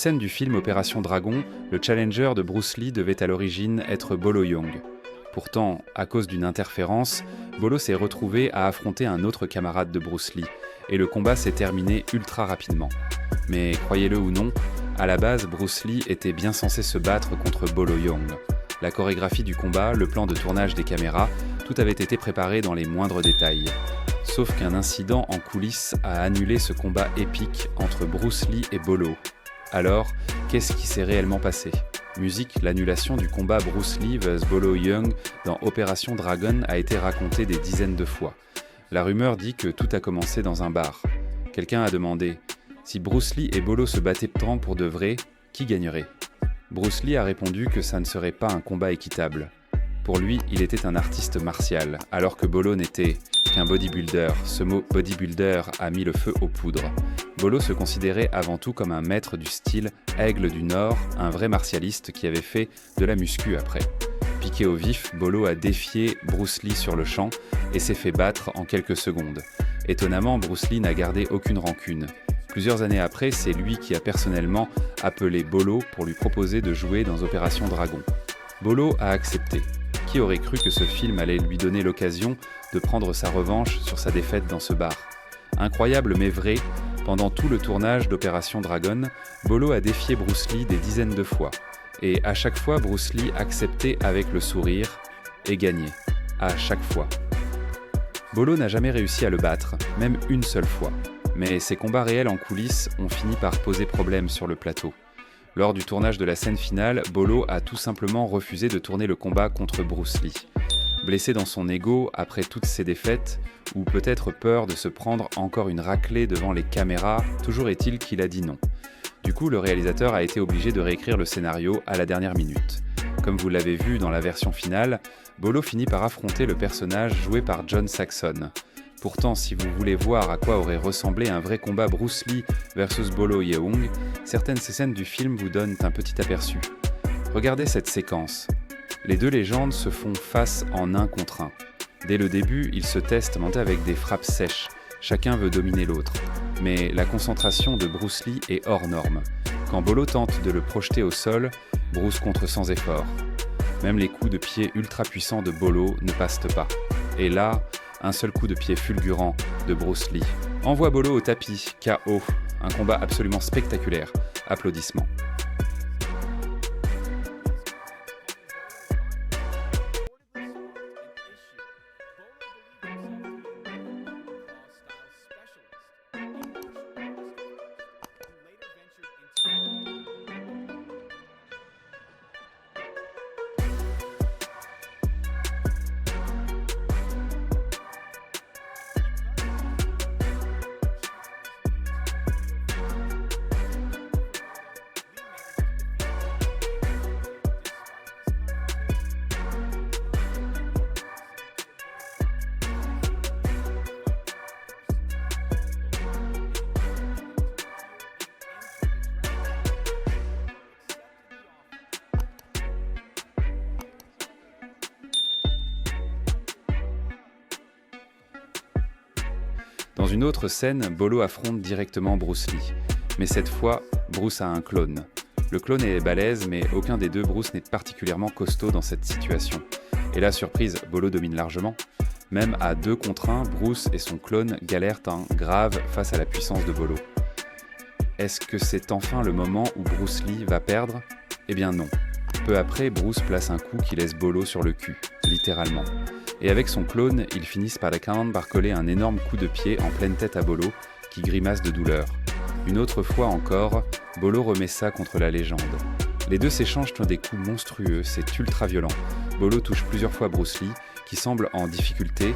scène du film Opération Dragon, le challenger de Bruce Lee devait à l'origine être Bolo Yeung. Pourtant, à cause d'une interférence, Bolo s'est retrouvé à affronter un autre camarade de Bruce Lee, et le combat s'est terminé ultra rapidement. Mais croyez-le ou non, à la base, Bruce Lee était bien censé se battre contre Bolo Yeung. La chorégraphie du combat, le plan de tournage des caméras, tout avait été préparé dans les moindres détails. Sauf qu'un incident en coulisses a annulé ce combat épique entre Bruce Lee et Bolo. Alors, qu'est-ce qui s'est réellement passé ? Musique, l'annulation du combat Bruce Lee vs Bolo Yeung dans Opération Dragon a été racontée des dizaines de fois. La rumeur dit que tout a commencé dans un bar. Quelqu'un a demandé « Si Bruce Lee et Bolo se battaient pour de vrai, qui gagnerait ?» Bruce Lee a répondu que ça ne serait pas un combat équitable. Pour lui, il était un artiste martial, alors que Bolo n'était qu'un bodybuilder. Ce mot « bodybuilder » a mis le feu aux poudres. Bolo se considérait avant tout comme un maître du style Aigle du Nord, un vrai martialiste qui avait fait de la muscu après. Piqué au vif, Bolo a défié Bruce Lee sur le champ et s'est fait battre en quelques secondes. Étonnamment, Bruce Lee n'a gardé aucune rancune. Plusieurs années après, c'est lui qui a personnellement appelé Bolo pour lui proposer de jouer dans Opération Dragon. Bolo a accepté. Qui aurait cru que ce film allait lui donner l'occasion de prendre sa revanche sur sa défaite dans ce bar ? Incroyable mais vrai, pendant tout le tournage d'Opération Dragon, Bolo a défié Bruce Lee des dizaines de fois. Et à chaque fois, Bruce Lee acceptait avec le sourire et gagnait. À chaque fois. Bolo n'a jamais réussi à le battre, même une seule fois. Mais ses combats réels en coulisses ont fini par poser problème sur le plateau. Lors du tournage de la scène finale, Bolo a tout simplement refusé de tourner le combat contre Bruce Lee. Blessé dans son ego après toutes ses défaites, ou peut-être peur de se prendre encore une raclée devant les caméras, toujours est-il qu'il a dit non. Du coup, le réalisateur a été obligé de réécrire le scénario à la dernière minute. Comme vous l'avez vu dans la version finale, Bolo finit par affronter le personnage joué par John Saxon. Pourtant, si vous voulez voir à quoi aurait ressemblé un vrai combat Bruce Lee versus Bolo Yeung, certaines scènes du film vous donnent un petit aperçu. Regardez cette séquence. Les deux légendes se font face en 1 contre 1. Dès le début, ils se testent avec des frappes sèches. Chacun veut dominer l'autre. Mais la concentration de Bruce Lee est hors norme. Quand Bolo tente de le projeter au sol, Bruce contre sans effort. Même les coups de pied ultra puissants de Bolo ne passent pas. Et là, un seul coup de pied fulgurant de Bruce Lee envoie Bolo au tapis, KO. Un combat absolument spectaculaire. Applaudissements. Dans une autre scène, Bolo affronte directement Bruce Lee. Mais cette fois, Bruce a un clone. Le clone est balèze, mais aucun des deux Bruce n'est particulièrement costaud dans cette situation. Et là, surprise, Bolo domine largement. Même à 2 contre 1, Bruce et son clone galèrent grave face à la puissance de Bolo. Est-ce que c'est enfin le moment où Bruce Lee va perdre ? Eh bien non. Peu après, Bruce place un coup qui laisse Bolo sur le cul, littéralement. Et avec son clone, ils finissent par coller un énorme coup de pied en pleine tête à Bolo, qui grimace de douleur. Une autre fois encore, Bolo remet ça contre la légende. Les deux s'échangent des coups monstrueux, c'est ultra violent. Bolo touche plusieurs fois Bruce Lee, qui semble en difficulté,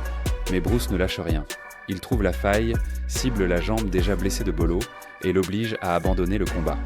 mais Bruce ne lâche rien. Il trouve la faille, cible la jambe déjà blessée de Bolo, et l'oblige à abandonner le combat.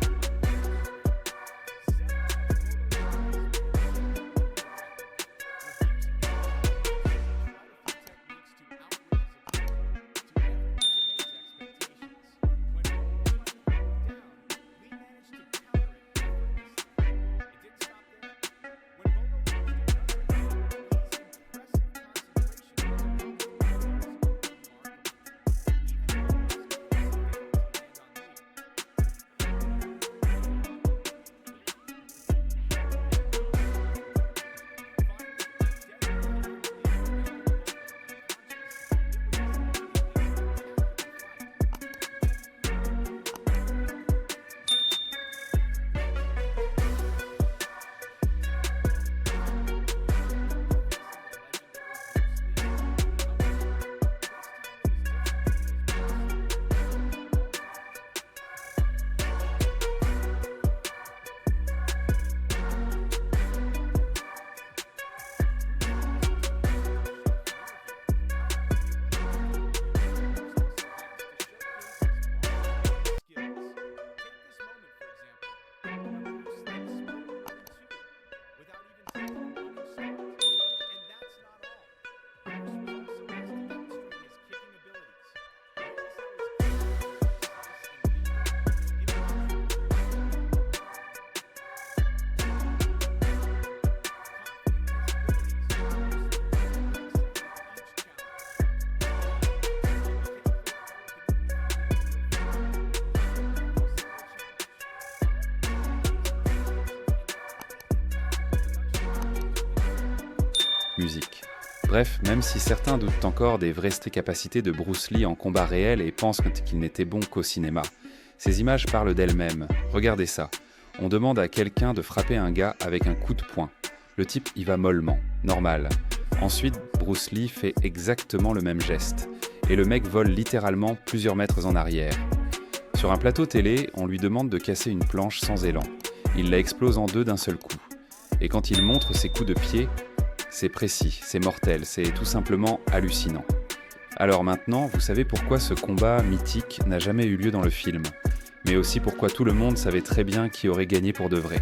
Bref, même si certains doutent encore des vraies capacités de Bruce Lee en combat réel et pensent qu'il n'était bon qu'au cinéma, ces images parlent d'elles-mêmes. Regardez ça. On demande à quelqu'un de frapper un gars avec un coup de poing. Le type y va mollement, normal. Ensuite, Bruce Lee fait exactement le même geste. Et le mec vole littéralement plusieurs mètres en arrière. Sur un plateau télé, on lui demande de casser une planche sans élan. Il la explose en deux d'un seul coup. Et quand il montre ses coups de pied, c'est précis, c'est mortel, c'est tout simplement hallucinant. Alors maintenant, vous savez pourquoi ce combat mythique n'a jamais eu lieu dans le film, mais aussi pourquoi tout le monde savait très bien qui aurait gagné pour de vrai.